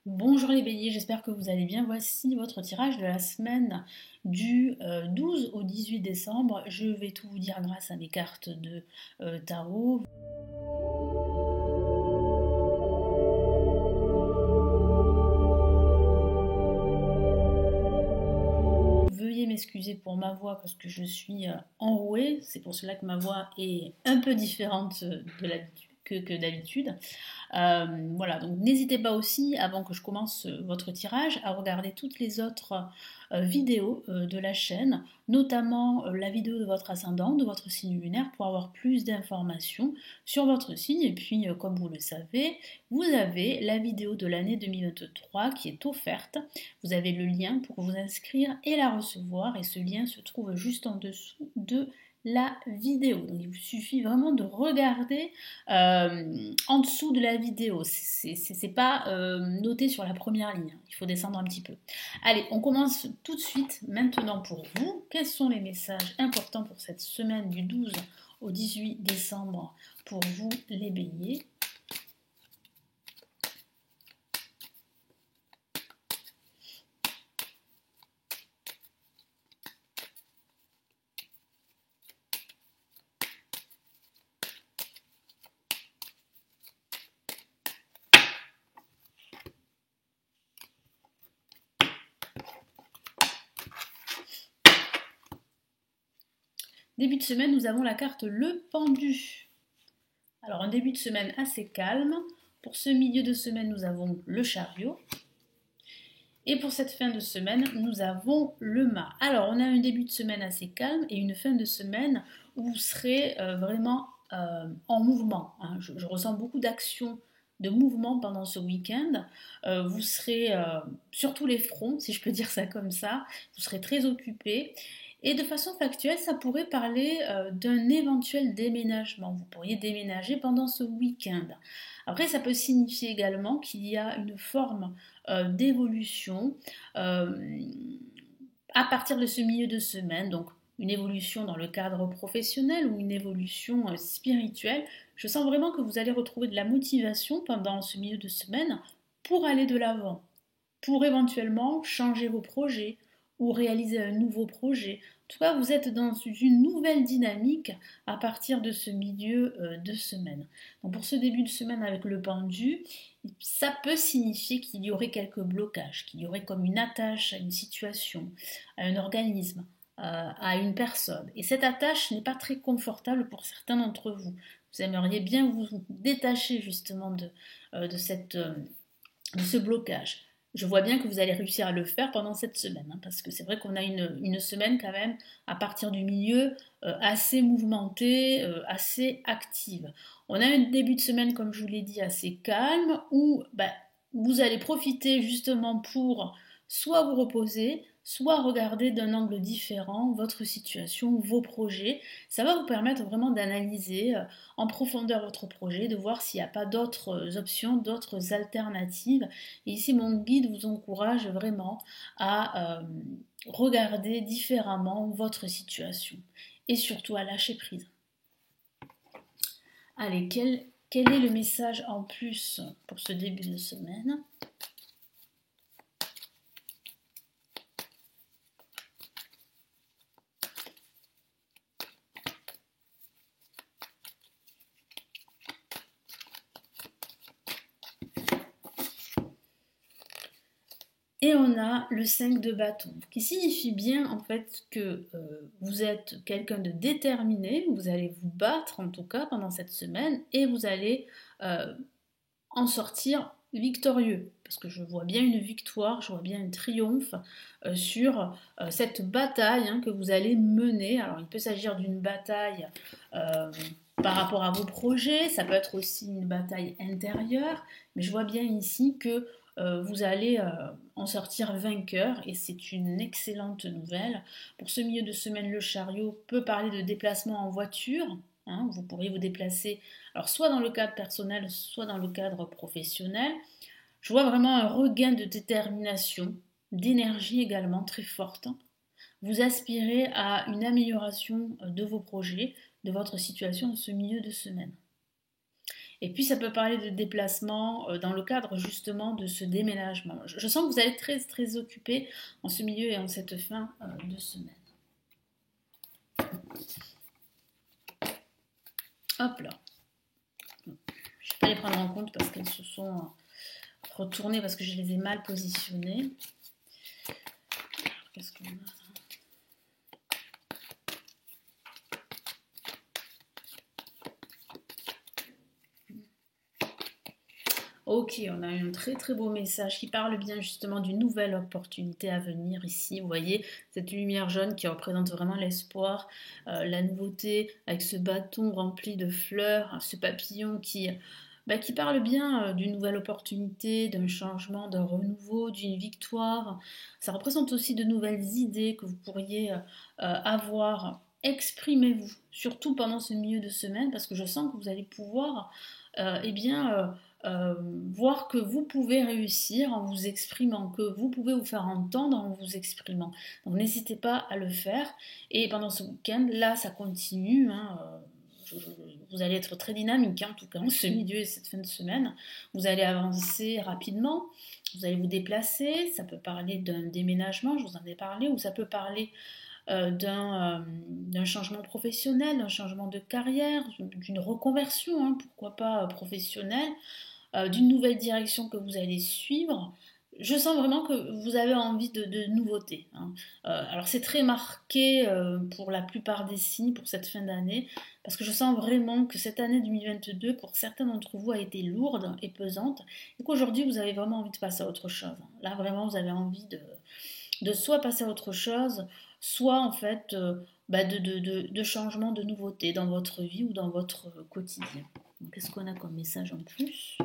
Bonjour les béliers, j'espère que vous allez bien. Voici votre tirage de la semaine du 12 au 18 décembre. Je vais tout vous dire grâce à mes cartes de tarot. Veuillez m'excuser pour ma voix parce que je suis enrouée. C'est pour cela que ma voix est un peu différente que d'habitude. Voilà, donc n'hésitez pas aussi, avant que je commence votre tirage, à regarder toutes les autres vidéos de la chaîne, notamment la vidéo de votre ascendant, de votre signe lunaire, pour avoir plus d'informations sur votre signe. Et puis, comme vous le savez, vous avez la vidéo de l'année 2023 qui est offerte. Vous avez le lien pour vous inscrire et la recevoir, et ce lien se trouve juste en dessous de la vidéo. Donc il vous suffit vraiment de regarder en dessous de la vidéo. C'est pas noté sur la première ligne. Il faut descendre un petit peu. Allez, on commence tout de suite maintenant pour vous. Quels sont les messages importants pour cette semaine du 12 au 18 décembre pour vous les béliers? Début de semaine, nous avons la carte le pendu. Alors un début de semaine assez calme. Pour ce milieu de semaine, nous avons le chariot. Et pour cette fin de semaine, nous avons le mât. Alors on a un début de semaine assez calme et une fin de semaine où vous serez vraiment en mouvement. Hein. Je ressens beaucoup d'action, de mouvement pendant ce week-end. Vous serez sur tous les fronts, si je peux dire ça comme ça. Vous serez très occupé. Et de façon factuelle, ça pourrait parler d'un éventuel déménagement. Vous pourriez déménager pendant ce week-end. Après, ça peut signifier également qu'il y a une forme d'évolution à partir de ce milieu de semaine. Donc, une évolution dans le cadre professionnel ou une évolution spirituelle. Je sens vraiment que vous allez retrouver de la motivation pendant ce milieu de semaine pour aller de l'avant, pour éventuellement changer vos projets ou réaliser un nouveau projet. En tout cas, vous êtes dans une nouvelle dynamique à partir de ce milieu de semaine. Donc pour ce début de semaine avec le pendu, ça peut signifier qu'il y aurait quelques blocages, qu'il y aurait comme une attache à une situation, à un organisme, à une personne. Et cette attache n'est pas très confortable pour certains d'entre vous. Vous aimeriez bien vous détacher justement de ce blocage. Je vois bien que vous allez réussir à le faire pendant cette semaine, hein, parce que c'est vrai qu'on a une semaine quand même, à partir du milieu, assez mouvementée, assez active. On a un début de semaine, comme je vous l'ai dit, assez calme, où vous allez profiter justement pour soit vous reposer, soit regarder d'un angle différent votre situation, vos projets. Ça va vous permettre vraiment d'analyser en profondeur votre projet, de voir s'il n'y a pas d'autres options, d'autres alternatives. Et ici, mon guide vous encourage vraiment à regarder différemment votre situation et surtout à lâcher prise. Allez, quel est le message en plus pour ce début de semaine ? Et on a le 5 de bâton, qui signifie bien en fait que vous êtes quelqu'un de déterminé, vous allez vous battre en tout cas pendant cette semaine et vous allez en sortir victorieux. Parce que je vois bien une victoire, je vois bien un triomphe sur cette bataille que vous allez mener. Alors il peut s'agir d'une bataille par rapport à vos projets, ça peut être aussi une bataille intérieure, mais je vois bien ici que vous allez en sortir vainqueur et c'est une excellente nouvelle. Pour ce milieu de semaine, le chariot peut parler de déplacement en voiture. Hein, vous pourriez vous déplacer alors soit dans le cadre personnel, soit dans le cadre professionnel. Je vois vraiment un regain de détermination, d'énergie également très forte. Vous aspirez à une amélioration de vos projets, de votre situation de ce milieu de semaine. Et puis ça peut parler de déplacement dans le cadre justement de ce déménagement. Je sens que vous allez être très très occupé en ce milieu et en cette fin de semaine. Hop là. Je ne vais pas les prendre en compte parce qu'elles se sont retournées parce que je les ai mal positionnées. Qu'est-ce qu'on a là? Ok, on a un très très beau message qui parle bien justement d'une nouvelle opportunité à venir ici. Vous voyez, cette lumière jaune qui représente vraiment l'espoir, la nouveauté, avec ce bâton rempli de fleurs, ce papillon qui parle bien d'une nouvelle opportunité, d'un changement, d'un renouveau, d'une victoire. Ça représente aussi de nouvelles idées que vous pourriez avoir. Exprimez-vous, surtout pendant ce milieu de semaine, parce que je sens que vous allez pouvoir eh bien, voir que vous pouvez réussir en vous exprimant, que vous pouvez vous faire entendre en vous exprimant. Donc n'hésitez pas à le faire. Et pendant ce week-end, là, ça continue. Vous allez être très dynamique, en tout cas, en ce milieu et cette fin de semaine. Vous allez avancer rapidement, vous allez vous déplacer. Ça peut parler d'un déménagement, je vous en ai parlé, ou ça peut parler d'un changement professionnel, d'un changement de carrière, d'une reconversion, pourquoi pas professionnelle, d'une nouvelle direction que vous allez suivre. Je sens vraiment que vous avez envie de nouveautés. Alors c'est très marqué pour la plupart des signes pour cette fin d'année, parce que je sens vraiment que cette année 2022, pour certains d'entre vous, a été lourde et pesante, et qu'aujourd'hui vous avez vraiment envie de passer à autre chose. Là vraiment vous avez envie de soit passer à autre chose, soit en fait de changement, de nouveautés dans votre vie ou dans votre quotidien. Qu'est-ce qu'on a comme message en plus?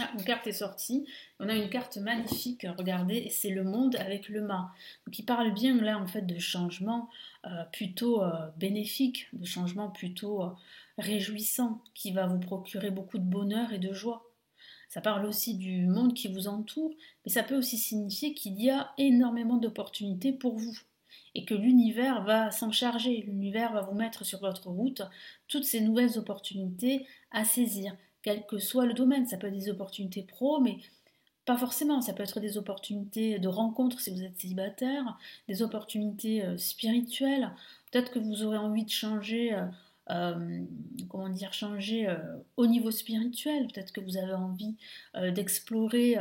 Ah, une carte est sortie. On a une carte magnifique, regardez, c'est le monde avec le mât. Donc il parle bien là en fait de changement plutôt bénéfique, de changement plutôt réjouissant, qui va vous procurer beaucoup de bonheur et de joie. Ça parle aussi du monde qui vous entoure, mais ça peut aussi signifier qu'il y a énormément d'opportunités pour vous et que l'univers va s'en charger, l'univers va vous mettre sur votre route toutes ces nouvelles opportunités à saisir, quel que soit le domaine. Ça peut être des opportunités pro, mais pas forcément, ça peut être des opportunités de rencontre si vous êtes célibataire, des opportunités spirituelles. Peut-être que vous aurez envie de changer, comment dire, changer au niveau spirituel. Peut-être que vous avez envie d'explorer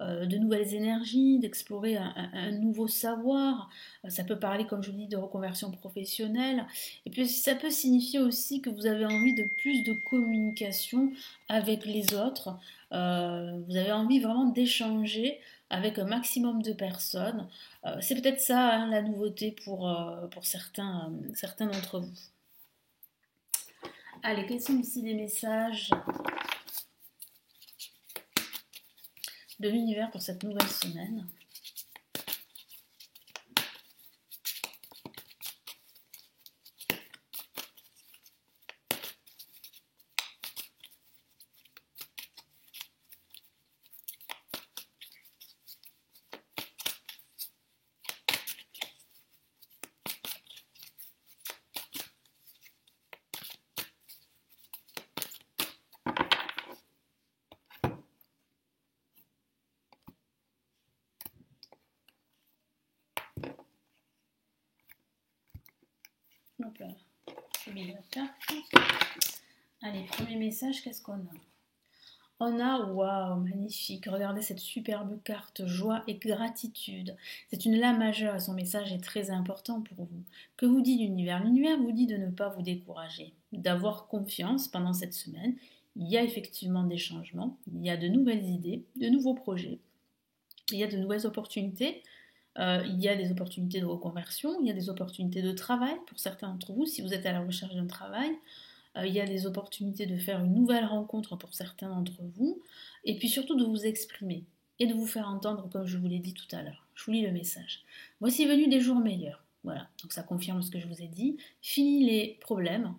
de nouvelles énergies, d'explorer un nouveau savoir. Ça peut parler, comme je vous dis, de reconversion professionnelle. Et puis ça peut signifier aussi que vous avez envie de plus de communication avec les autres. Vous avez envie vraiment d'échanger avec un maximum de personnes. C'est peut-être ça la nouveauté pour certains d'entre vous. Allez, quels sont ici les messages de l'univers pour cette nouvelle semaine? Hop là, je mets la carte. Allez, premier message, qu'est-ce qu'on a? On a, waouh, magnifique, regardez cette superbe carte, joie et gratitude. C'est une lame majeure et son message est très important pour vous. Que vous dit l'univers? L'univers vous dit de ne pas vous décourager, d'avoir confiance pendant cette semaine. Il y a effectivement des changements, il y a de nouvelles idées, de nouveaux projets, il y a de nouvelles opportunités. Il y a des opportunités de reconversion, il y a des opportunités de travail pour certains d'entre vous si vous êtes à la recherche d'un travail. Il y a des opportunités de faire une nouvelle rencontre pour certains d'entre vous, et puis surtout de vous exprimer et de vous faire entendre comme je vous l'ai dit tout à l'heure. Je vous lis le message. Voici venu des jours meilleurs. Voilà, donc ça confirme ce que je vous ai dit. Fini les problèmes,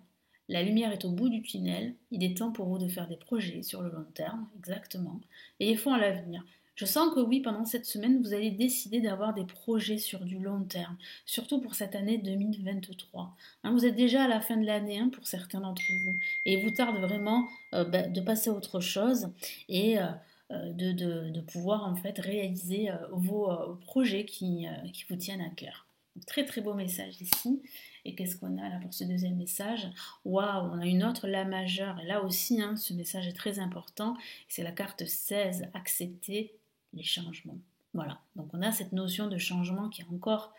la lumière est au bout du tunnel, il est temps pour vous de faire des projets sur le long terme, exactement, et ils font à l'avenir. Je sens que oui, pendant cette semaine, vous allez décider d'avoir des projets sur du long terme, surtout pour cette année 2023. Hein, vous êtes déjà à la fin de l'année pour certains d'entre vous, et il vous tarde vraiment de passer à autre chose et de pouvoir en fait réaliser vos projets qui vous tiennent à cœur. Très très beau message ici. Et qu'est-ce qu'on a là pour ce deuxième message? Waouh, on a une autre La majeure. Et là aussi, ce message est très important. C'est la carte 16, accepter les changements. Voilà, donc on a cette notion de changement qui est encore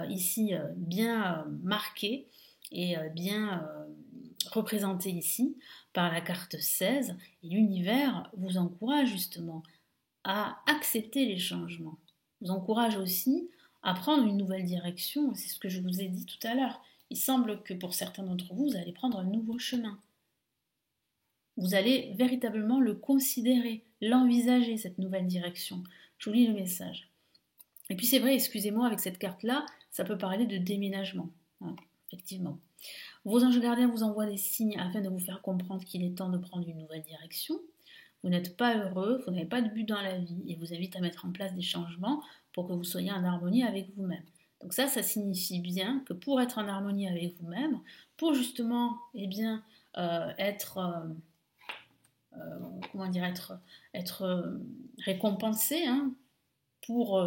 ici bien marquée et bien représentée ici par la carte 16. Et l'univers vous encourage justement à accepter les changements. Vous encourage aussi à prendre une nouvelle direction. C'est ce que je vous ai dit tout à l'heure. Il semble que pour certains d'entre vous, vous allez prendre un nouveau chemin. Vous allez véritablement le considérer, l'envisager, cette nouvelle direction. Je vous lis le message. Et puis c'est vrai, excusez-moi, avec cette carte-là, ça peut parler de déménagement. Hein, effectivement. Vos anges gardiens vous envoient des signes afin de vous faire comprendre qu'il est temps de prendre une nouvelle direction. Vous n'êtes pas heureux, vous n'avez pas de but dans la vie et vous invite à mettre en place des changements pour que vous soyez en harmonie avec vous-même. Donc ça signifie bien que pour être en harmonie avec vous-même, pour justement être récompensé pour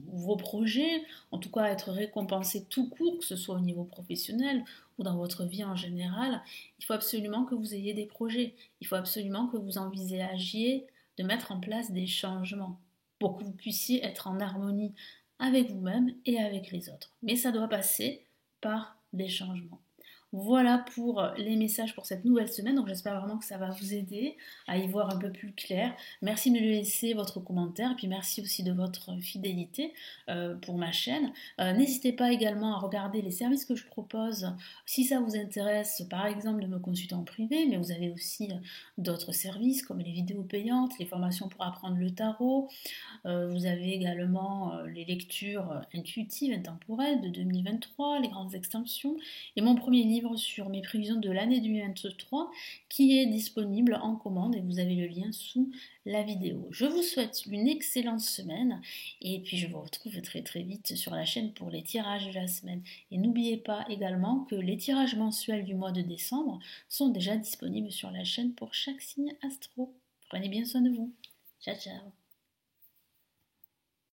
vos projets, en tout cas être récompensé tout court, que ce soit au niveau professionnel ou dans votre vie en général, il faut absolument que vous ayez des projets, il faut absolument que vous envisagiez de mettre en place des changements pour que vous puissiez être en harmonie avec vous-même et avec les autres. Mais ça doit passer par des changements. Voilà pour les messages pour cette nouvelle semaine. Donc j'espère vraiment que ça va vous aider à y voir un peu plus clair. Merci de me laisser votre commentaire et puis merci aussi de votre fidélité pour ma chaîne. N'hésitez pas également à regarder les services que je propose si ça vous intéresse, par exemple de me consulter en privé, mais vous avez aussi d'autres services comme les vidéos payantes, les formations pour apprendre le tarot. Vous avez également les lectures intuitives, intemporelles de 2023, les grandes extensions, et mon premier livre sur mes prévisions de l'année 2023 qui est disponible en commande et vous avez le lien sous la vidéo. Je vous souhaite une excellente semaine et puis je vous retrouve très très vite sur la chaîne pour les tirages de la semaine. Et n'oubliez pas également que les tirages mensuels du mois de décembre sont déjà disponibles sur la chaîne pour chaque signe astro. Prenez bien soin de vous. Ciao ciao.